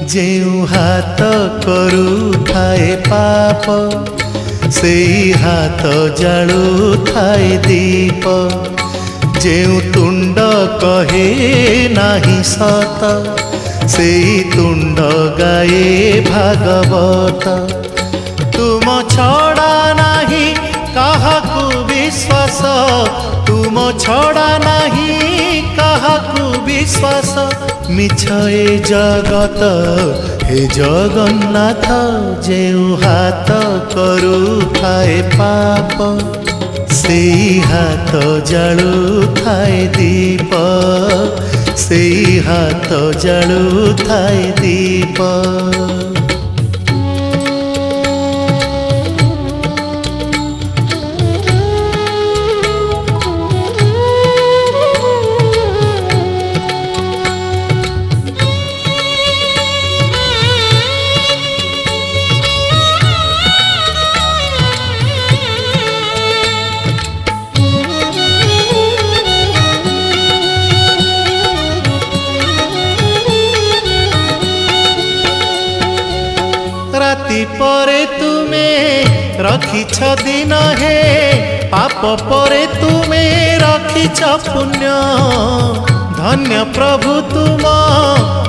जेउ हाथ करुथाए पाप से हाथ जालु थाए दीप। जेउ तुंड कहे नाही सत से तुंड गाए भागवत। तुम छड़ा नाही काहाकू विश्वास, तुम छड़ा नाही काहाकू विश्वास। मिछ ए जगत हे जगन्नाथ जेउ हाथ करुथाए पाप से हाथ जालु थाए दीप। से हाथ जालु थाए दीप। राति परे तुमे रखिछ दिन हे, पाप परे तुमे रखिछ पुण्य। धन्य प्रभु तुम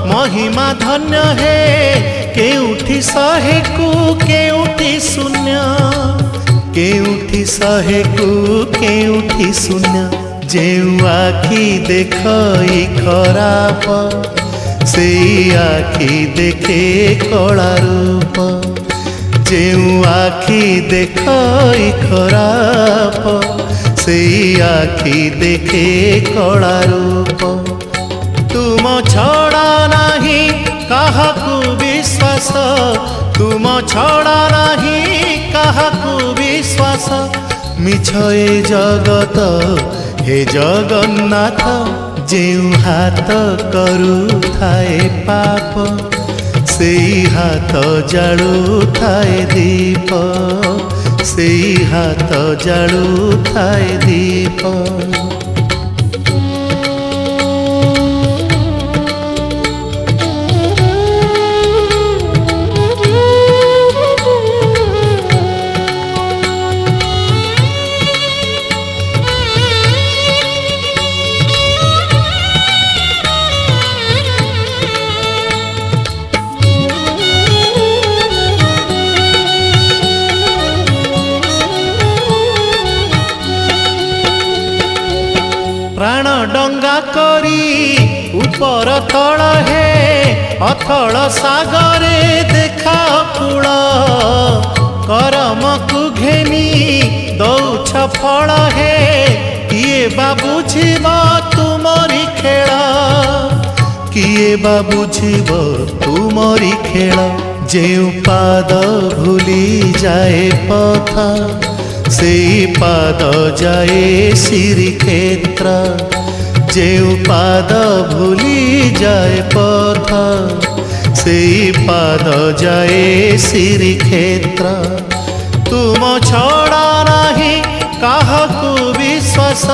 महिमा धन्य हे, केउठी सहे कु केउठी शून्य। केउठी सहे कु केउठी शून्य। जेउ आखि देखई खराप से आखि देखे कला रूप। जेउ आखि देखई खराप से आखि देखे कला रूप। तुम छड़ा नाही काहाकू विश्वास, तुम छड़ा नाही काहाकू विश्वास। मिछ ए जगत हे जगन्नाथ जेउ हाथ करुथाए पाप से हाथ जालु थाए दीप। से हाथ जालु थाए दीप। प्राण डंगा करी ऊपर तल हे, अथल सागरे देखा कूल। करम को घेनी दौछ फल हे, किए बा बुझिब तुमरी खेल। किए बा बुझिब तुमरी खेल। जेउ पाद भूली जाए पथ से पाद जाए श्रीक्षेत्र। जेउ पाद भूली जाए पथ से पाद जाए श्रीक्षेत्र। तुम छड़ा नाही काहाकू विश्वास,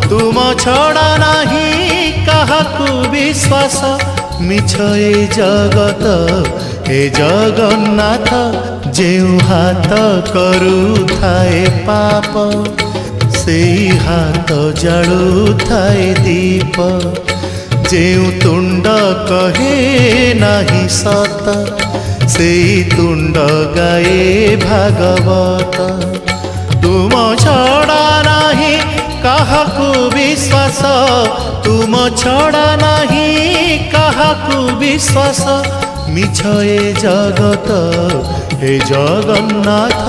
तुम छड़ा नाही काहाकू विश्वास। मिछ ए जगत हे जगन्नाथ जेउ हाथ करुथाए पाप से हाथ जालु थाए दीप। जेउ तुंड कहे नाही सत से तुंड गाए भागवत। तुम छड़ा नाही काहाकू विश्वास, तुम छड़ा नाही काहाकू विश्वास। मिछ ए जगत हे जगन्नाथ।